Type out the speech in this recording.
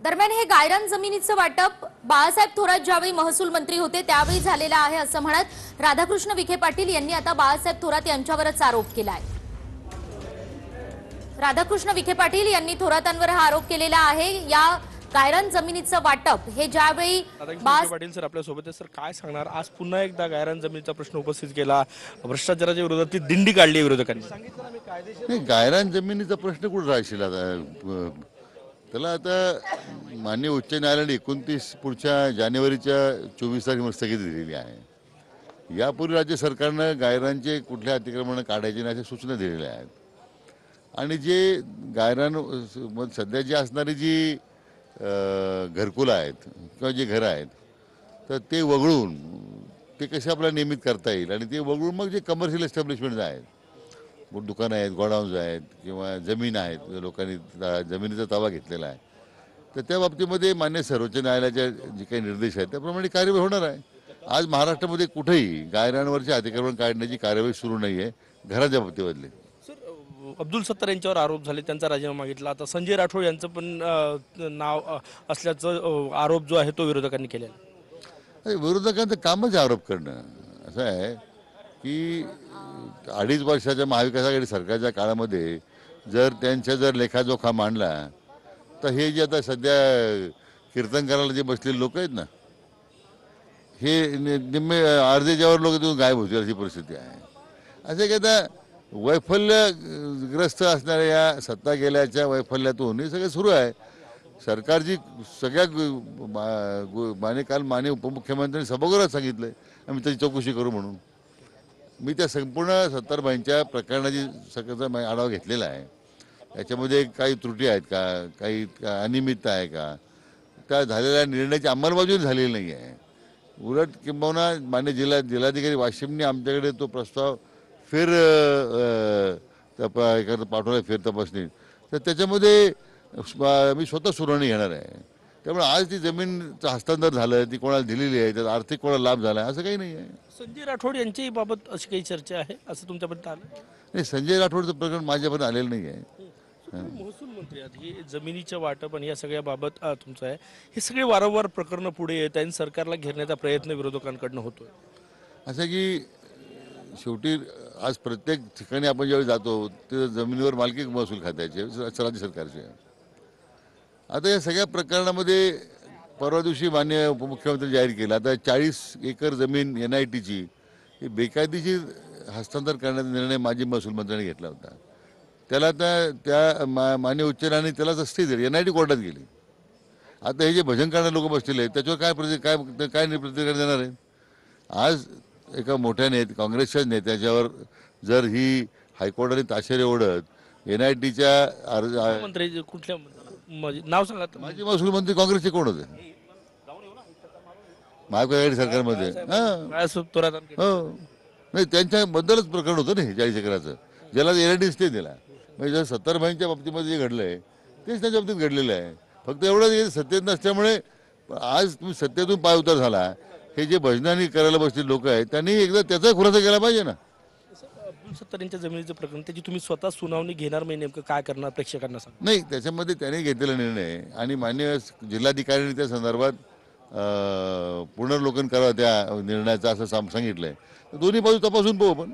दरम्यान हे गायरान जमिनीचं वाटप बाळासाहेब थोरात ज्यावेळी महसूल मंत्री होते त्यावेळी झालेलं आहे असं म्हणत राधाकृष्ण विखे पाटील यांनी आता बाळासाहेब थोरात यांच्यावरच आरोप केलाय। राधाकृष्ण विखे पाटील यांनी थोरातांवर हा आरोप केलेला आहे। या गायरान जमिनीचं वाटप हे ज्यावेळी पाटील सर आपल्या सोबत सर काय सांगणार, आज पुन्हा एकदा गायरान जमिनीचा प्रश्न उपस्थित केला, भ्रष्टाचाराच्या विरोधात ती दिंडी काढली विरोधकांनी। नाही, गायरान जमिनीचा प्रश्न कुठं राहशील आता त्याला आता माननीय उच्च न्यायालयाने 29 पुढच्या जानेवारीच्या 24 तारखेला स्थगिती दिलेली आहे। यापूर्वी राज्य सरकारनं गायरानचे कुठल्या अतिक्रमण काढायचे नाही अशा सूचना दिलेल्या आहेत आणि जे गायरान सध्या जी असणारी जी घरकुलं आहेत किंवा जे घरं आहेत तर ते वगळून ते कसे आपल्याला नियमित करता येईल आणि ते वगळून मग जे कमर्शियल एस्टॅब्लिशमेंट्स आहेत, दुकानं आहेत, गोडाऊन्स आहेत किंवा जमीन आहेत, लोकांनी जमिनीचा ताबा घेतलेला आहे, तर त्या बाबतीमध्ये मान्य सर्वोच्च न्यायालयाचे जे काही निर्देश आहेत त्याप्रमाणे कार्यवाही होणार आहे। आज महाराष्ट्रामध्ये कुठेही गायरांवरचे अतिक्रमण काढण्याची कार्यवाही सुरू नाही आहे घराच्या बाबतीमधली। अब्दुल सत्तार यांच्यावर आरोप झाले, त्यांचा राजीनामा मागितला। आता संजय राठोड यांचं पण नाव असल्याचं आरोप जो आहे तो विरोधकांनी केलेला आहे। विरोधकांचं कामच आरोप करणं असं आहे की 2.5 वर्षाच्या महाविकास आघाडी सरकारच्या काळामध्ये जर लेखाजोखा मांडला तर हे जे आता सध्या कीर्तन करायला जे बसलेले लोक आहेत ना, हे निम्मे अर्धेच्यावर लोक तिथून गायब होतील अशी परिस्थिती आहे। असे काय आता वैफल्यग्रस्त असणाऱ्या या सत्ता गेल्याच्या वैफल्यातून हे सगळं सुरू आहे। सरकारची सगळ्या काल माननीय उपमुख्यमंत्र्यांनी सभागृहात सांगितलं आम्ही त्याची चौकशी करू म्हणून। मी त्या संपूर्ण सत्तारबाईंच्या प्रकरणाची सगळ्याचा आढावा घेतलेला आहे। याच्यामध्ये काही त्रुटी आहेत का, काही अनियमितता आहे का, त्या झालेल्या निर्णयाची अंमलबजावणी झालेली नाही आहे। उलट किंबहुना मान्य जिल्हाधिकारी वाशिमने आमच्याकडे तो प्रस्ताव पाठवला फेर तपासणी, तर त्याच्यामध्ये मी स्वतः सुनावणी घेणार आहे। त्यामुळे आज ती जमीनचं हस्तांतर झालं, ती कोणाला दिलेली आहे, त्याचा आर्थिक कोणाला लाभ झाला असं काही नाही आहे। संजय राठोड यांच्याही बाबत अशी काही चर्चा आहे असं तुमच्यापर्यंत आलं? नाही, संजय राठोडचं प्रकरण माझ्यापर्यंत आलेलं नाही आहे। महसूल मंत्री आहेत, हे जमिनीच्या वाटप आणि या सगळ्या बाबत तुमचं आहे, हे सगळे वारंवार प्रकरण पुढे येत आहेत, सरकारला घेरण्याचा प्रयत्न विरोधकांकडनं होतोय। असं की शेवटी आज प्रत्येक ठिकाणी आपण ज्यावेळी जातो ते जमिनीवर मालकी महसूल खात्याचे राज्य सरकारचे आहे। आता या सगळ्या प्रकरणामध्ये परवा दिवशी माननीय उपमुख्यमंत्री जाहीर केला, आता 40 एकर जमीन NITची ही बेकायदेशीर हस्तांतर करण्याचा निर्णय माजी महसूल मंत्र्यांनी घेतला होता। त्याला आता त्या मान्य उच्च न्यायालयाने त्याला स्टे दिली, NIT कोर्टात गेली। आता हे जे भजन करणारे लोक बसलेले आहेत त्याच्यावर काय प्रतिक्रिया देणार आहे? आज एका मोठ्या काँग्रेसच्या नेत्याच्यावर जर ही हायकोर्टाने ताशेरे ओढत NITच्या मंत्री कुठल्या नाव सांगा, माजी महसूल मंत्री काँग्रेसचे कोण होते महाविकास आघाडी सरकारमध्ये? हो, नाही, त्यांच्याबद्दलच प्रकरण होतं ना हे 40 एकराचं, ज्याला NIT स्टे दिला। म्हणजे सत्तारबाईंच्या बाबतीमध्ये जे घडलंय तेच त्यांच्या बाबतीत घडलेलं आहे। फक्त एवढंच सत्तेत नसल्यामुळे आज तुम्ही सत्तेतून पायउतार झाला, हे जे भजनानी करायला बसलेले लोक आहेत त्यांनी एकदा त्याचा खुलासा केला पाहिजे ना। अब्दुल सत्तार यांच्या जमिनीचं प्रकरण त्याची तुम्ही स्वतः सुनावणी घेणार, म्हणजे नेमकं काय करणार प्रेक्षकांना सांग? नाही, त्याच्यामध्ये त्यांनी घेतलेला निर्णय आणि मान्य जिल्हाधिकाऱ्यांनी त्या संदर्भात पुनर्लोकन करावं त्या निर्णयाचं असं सांगितलंय। दोन्ही बाजू तपासून पाहू पण